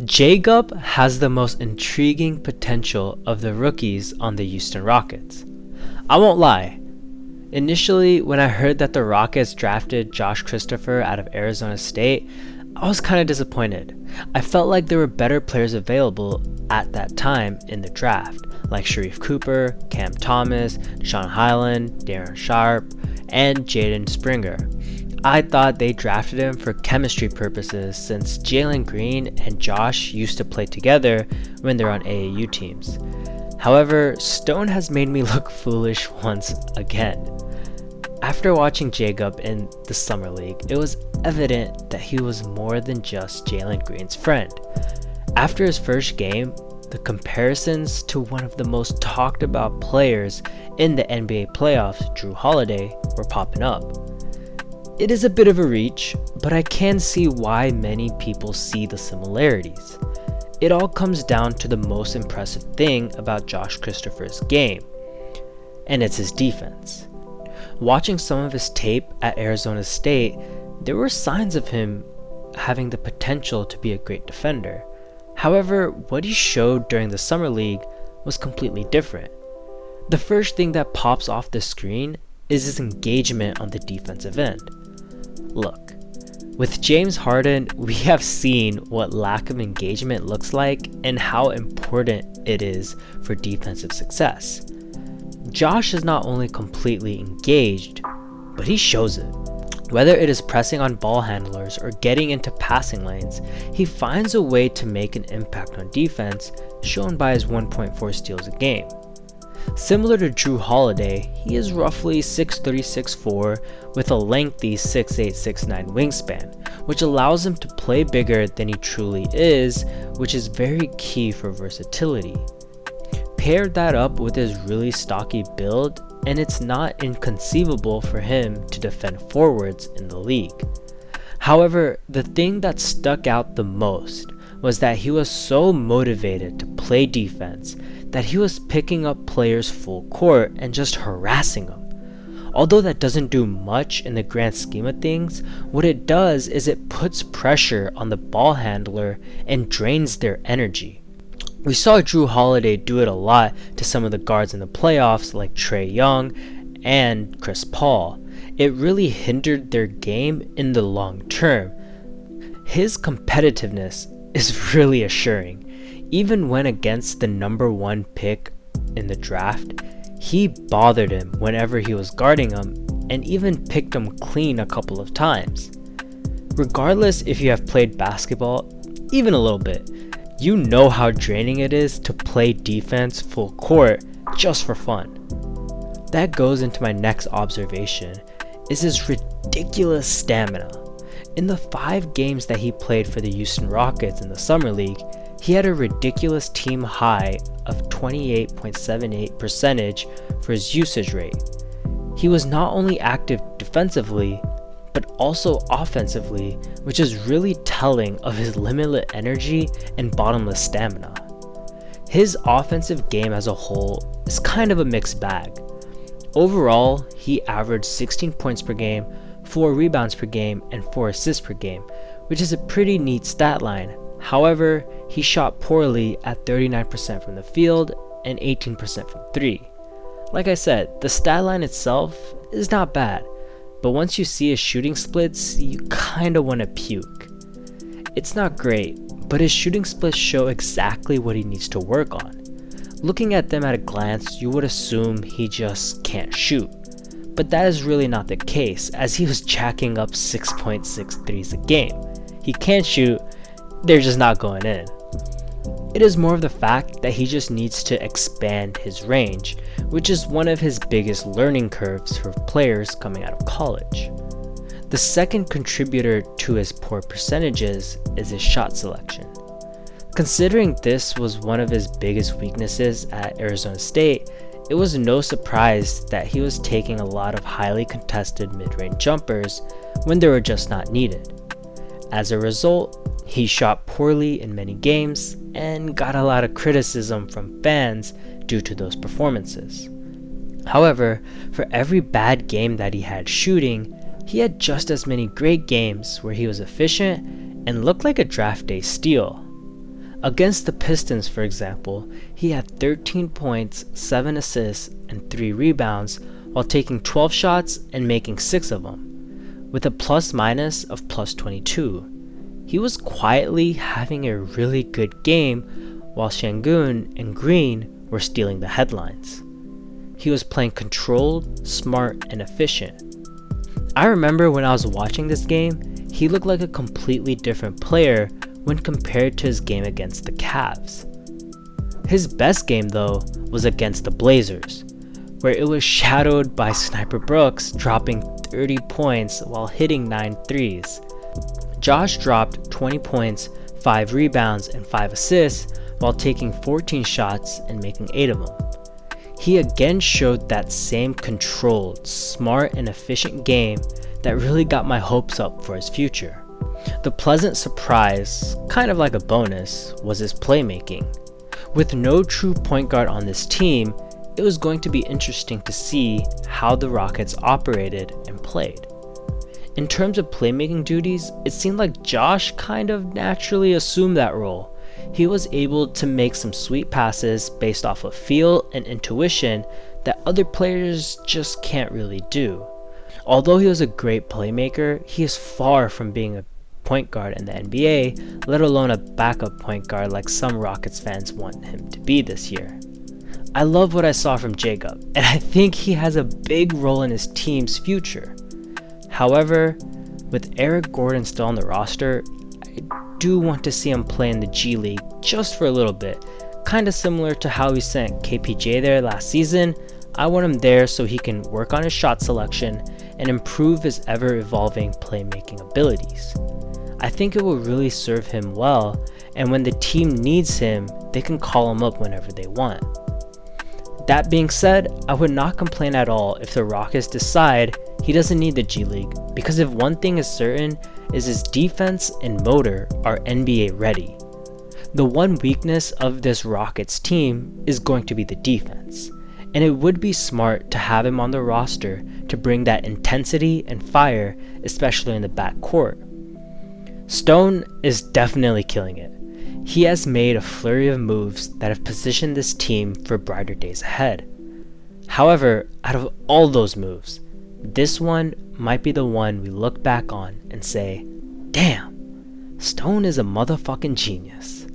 J-Gup has the most intriguing potential of the rookies on the Houston Rockets. I won't lie, initially when I heard that the Rockets drafted Josh Christopher out of Arizona State, I was kind of disappointed. I felt like there were better players available at that time in the draft, like Sharif Cooper, Cam Thomas, Deshaun Highland, Darren Sharp, and Jaden Springer. I thought they drafted him for chemistry purposes since Jalen Green and Josh used to play together when they're on AAU teams. However, Stone has made me look foolish once again. After watching J-Gup in the Summer League, it was evident that he was more than just Jalen Green's friend. After his first game, the comparisons to one of the most talked about players in the NBA playoffs, Jrue Holiday, were popping up. It is a bit of a reach, but I can see why many people see the similarities. It all comes down to the most impressive thing about Josh Christopher's game, and it's his defense. Watching some of his tape at Arizona State, there were signs of him having the potential to be a great defender. However, what he showed during the Summer League was completely different. The first thing that pops off the screen is his engagement on the defensive end. Look, with James Harden, we have seen what lack of engagement looks like and how important it is for defensive success. Josh is not only completely engaged, but he shows it. Whether it is pressing on ball handlers or getting into passing lanes, he finds a way to make an impact on defense, shown by his 1.4 steals a game. Similar to Jrue Holiday, he is roughly 6'3", 6'4", with a lengthy 6'8", 6'9" wingspan, which allows him to play bigger than he truly is, which is very key for versatility. Pair that up with his really stocky build, and it's not inconceivable for him to defend forwards in the league. However, the thing that stuck out the most was that he was so motivated to play defense that he was picking up players full court and just harassing them. Although that doesn't do much in the grand scheme of things, what it does is it puts pressure on the ball handler and drains their energy. We saw Jrue Holiday do it a lot to some of the guards in the playoffs like Trae Young and Chris Paul. It really hindered their game in the long term. His competitiveness is really assuring. Even when against the number 1 pick in the draft, he bothered him whenever he was guarding him and even picked him clean a couple of times. Regardless if you have played basketball even a little bit, you know how draining it is to play defense full court just for fun. That goes into my next observation, is his ridiculous stamina. In the 5 games that he played for the Houston Rockets in the Summer League, he had a ridiculous team high of 28.78% for his usage rate. He was not only active defensively, but also offensively, which is really telling of his limitless energy and bottomless stamina. His offensive game as a whole is kind of a mixed bag. Overall, he averaged 16 points per game, 4 rebounds per game, and 4 assists per game, which is a pretty neat stat line. However, he shot poorly at 39% from the field and 18% from 3. Like I said, the stat line itself is not bad, but once you see his shooting splits, you kinda wanna puke. It's not great, but his shooting splits show exactly what he needs to work on. Looking at them at a glance, you would assume he just can't shoot, but that is really not the case, as he was jacking up 6.6 threes a game. He can shoot, they're just not going in. It is more of the fact that he just needs to expand his range, which is one of his biggest learning curves for players coming out of college. The second contributor to his poor percentages is his shot selection. Considering this was one of his biggest weaknesses at Arizona State, it was no surprise that he was taking a lot of highly contested mid-range jumpers when they were just not needed. As a result, he shot poorly in many games and got a lot of criticism from fans due to those performances. However, for every bad game that he had shooting, he had just as many great games where he was efficient and looked like a draft day steal. Against the Pistons, for example, he had 13 points, 7 assists, and 3 rebounds while taking 12 shots and making 6 of them, with a plus-minus of plus 22. He was quietly having a really good game while Sengun and Green were stealing the headlines. He was playing controlled, smart, and efficient. I remember when I was watching this game, he looked like a completely different player when compared to his game against the Cavs. His best game, though, was against the Blazers, where it was shadowed by Sniper Brooks dropping 30 points while hitting 9 threes. Josh dropped 20 points, 5 rebounds, and 5 assists while taking 14 shots and making 8 of them. He again showed that same controlled, smart, and efficient game that really got my hopes up for his future. The pleasant surprise, kind of like a bonus, was his playmaking. With no true point guard on this team, it was going to be interesting to see how the Rockets operated and played. In terms of playmaking duties, it seemed like Josh kind of naturally assumed that role. He was able to make some sweet passes based off of feel and intuition that other players just can't really do. Although he was a great playmaker, he is far from being a point guard in the NBA, let alone a backup point guard like some Rockets fans want him to be this year. I love what I saw from Jacob, and I think he has a big role in his team's future. However, with Eric Gordon still on the roster, I do want to see him play in the G League just for a little bit. Kinda similar to how we sent KPJ there last season, I want him there so he can work on his shot selection and improve his ever-evolving playmaking abilities. I think it will really serve him well, and when the team needs him, they can call him up whenever they want. That being said, I would not complain at all if the Rockets decide he doesn't need the G League, because if one thing is certain, is his defense and motor are NBA ready. The one weakness of this Rockets team is going to be the defense, and it would be smart to have him on the roster to bring that intensity and fire, especially in the backcourt. Stone is definitely killing it. He has made a flurry of moves that have positioned this team for brighter days ahead. However, out of all those moves, this one might be the one we look back on and say, damn, Stone is a motherfucking genius.